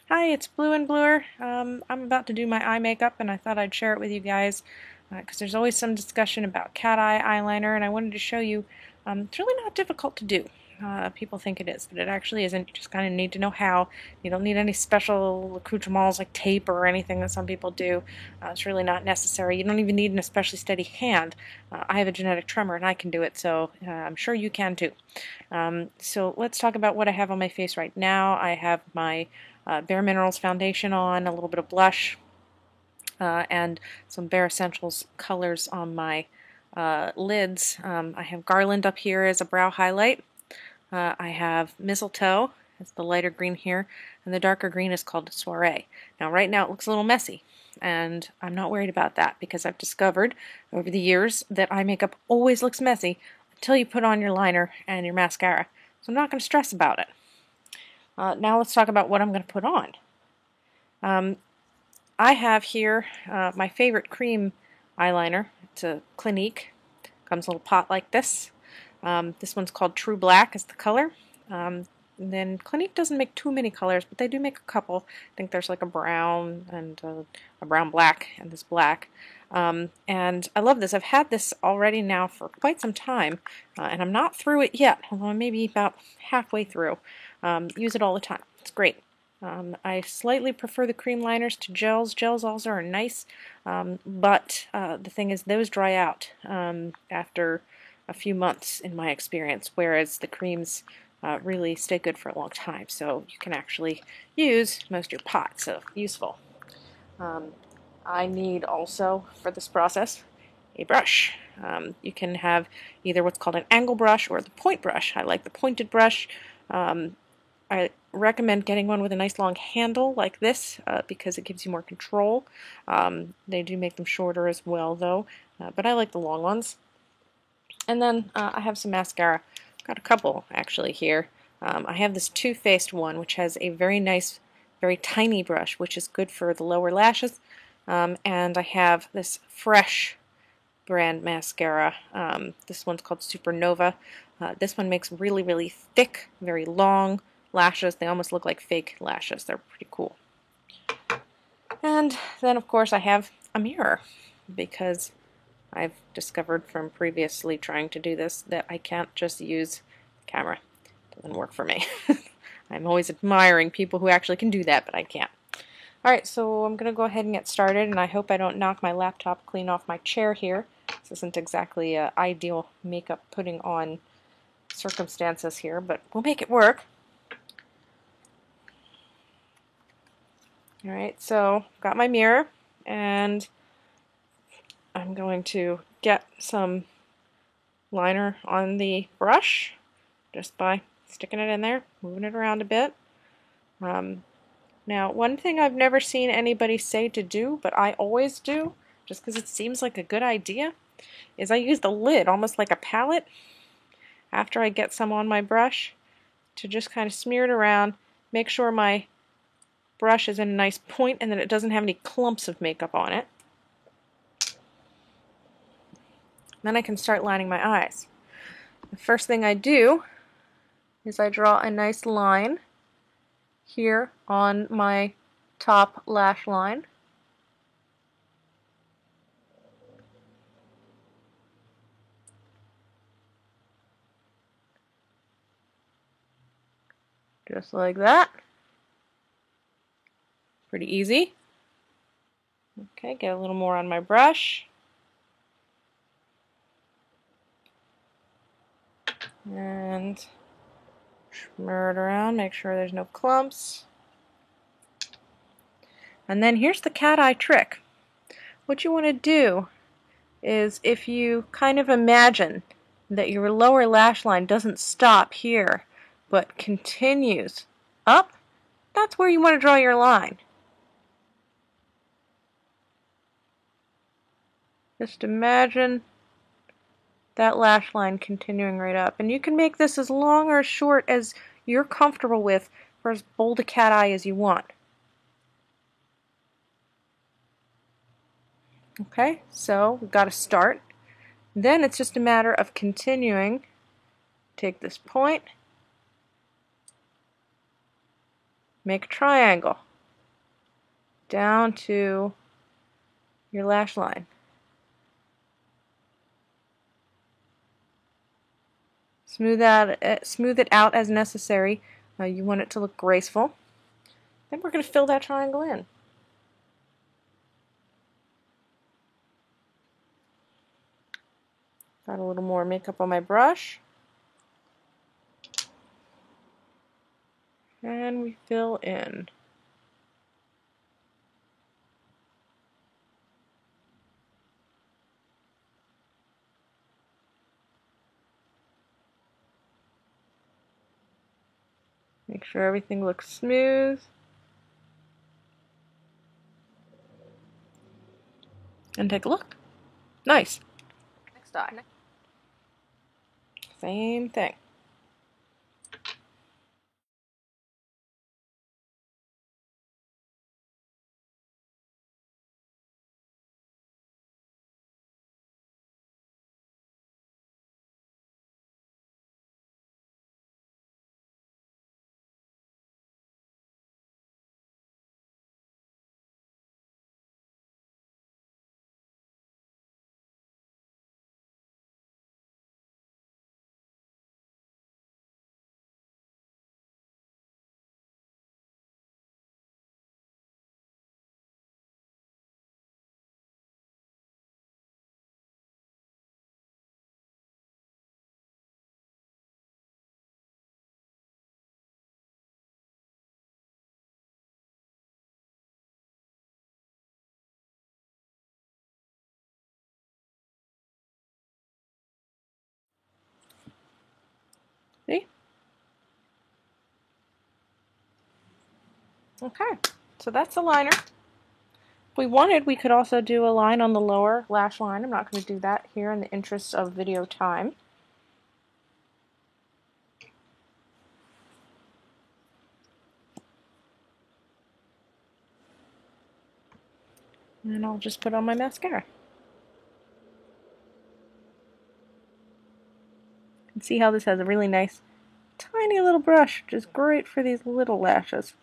Hi, it's Blue and Bluer. I'm about to do my eye makeup and I thought I'd share it with you guys because there's always some discussion about cat eye eyeliner and I wanted to show you it's really not difficult to do. People think it is, but it actually isn't. You just kind of need to know how. You don't need any special accoutrements like tape or anything that some people do. It's really not necessary. You don't even need an especially steady hand. I have a genetic tremor and I can do it, so I'm sure you can too. So let's talk about what I have on my face right now. I have my Bare Minerals foundation on, a little bit of blush, and some Bare Essentials colors on my lids. I have Garland up here as a brow highlight. I have Mistletoe, it's the lighter green here, and the darker green is called Soiree. Now right now it looks a little messy, and I'm not worried about that because I've discovered over the years that eye makeup always looks messy until you put on your liner and your mascara. So I'm not going to stress about it. Now let's talk about what I'm going to put on. I have here my favorite cream eyeliner. It's a Clinique. Comes in a little pot like this. This one's called True Black is the color. And then Clinique doesn't make too many colors, but they do make a couple. I think there's like a brown and a brown black and this black. And I love this. I've had this already now for quite some time, and I'm not through it yet, although I'm maybe about halfway through. Use it all the time. It's great. I slightly prefer the cream liners to gels. Gels also are nice, but the thing is those dry out after a few months in my experience, whereas the creams really stay good for a long time, so you can actually use most of your pot, so useful. I need also, for this process, a brush. You can have either what's called an angle brush or the point brush. I like the pointed brush. I recommend getting one with a nice long handle like this because it gives you more control. They do make them shorter as well though, but I like the long ones. And then I have some mascara. Got a couple actually here. I have this Too Faced one which has a very nice, very tiny brush which is good for the lower lashes. And I have this Fresh brand mascara. This one's called Supernova. This one makes really, really thick, very long lashes. They almost look like fake lashes. They're pretty cool. And then, of course, I have a mirror because I've discovered from previously trying to do this that I can't just use the camera. It doesn't work for me. I'm always admiring people who actually can do that, but I can't. Alright, so I'm going to go ahead and get started, and I hope I don't knock my laptop clean off my chair here. This isn't exactly ideal makeup putting on circumstances here, but we'll make it work. Alright, so got my mirror, and I'm going to get some liner on the brush just by sticking it in there, moving it around a bit. Now, one thing I've never seen anybody say to do, but I always do, just because it seems like a good idea, is I use the lid almost like a palette after I get some on my brush to just kind of smear it around, make sure my brush is in a nice point and that it doesn't have any clumps of makeup on it. Then I can start lining my eyes. The first thing I do is I draw a nice line here on my top lash line. Just like that. Pretty easy. Okay, get a little more on my brush. And smear it around, make sure there's no clumps. And then here's the cat eye trick. What you want to do is if you kind of imagine that your lower lash line doesn't stop here but continues up, that's where you want to draw your line. Just imagine that lash line continuing right up. And you can make this as long or as short as you're comfortable with for as bold a cat eye as you want. Okay, so we've got to start. Then it's just a matter of continuing. Take this point, make a triangle. down to your lash line. Smooth it out as necessary. You want it to look graceful. Then we're going to fill that triangle in. Got a little more makeup on my brush. And we fill in. Make sure everything looks smooth. And take a look. Nice. Next eye. Same thing. See? Okay, so that's the liner. If we wanted, we could also do a line on the lower lash line. I'm not going to do that here in the interest of video time. And I'll just put on my mascara. You can see how this has a really nice, tiny little brush, which is great for these little lashes.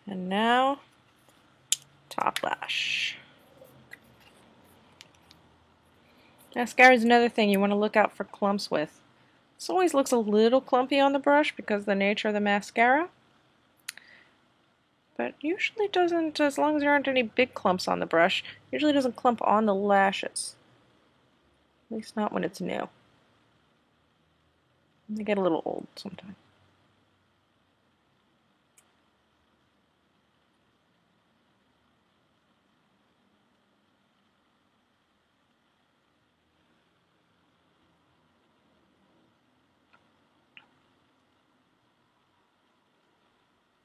And now, top lash. Mascara is another thing you want to look out for clumps with. This always looks a little clumpy on the brush because of the nature of the mascara, but usually doesn't, as long as there aren't any big clumps on the brush, usually doesn't clump on the lashes. At least not when it's new. They get a little old sometimes.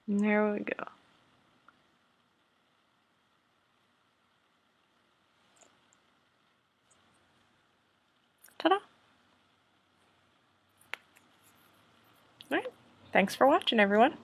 And there we go. Ta-da! Alright, thanks for watching, everyone.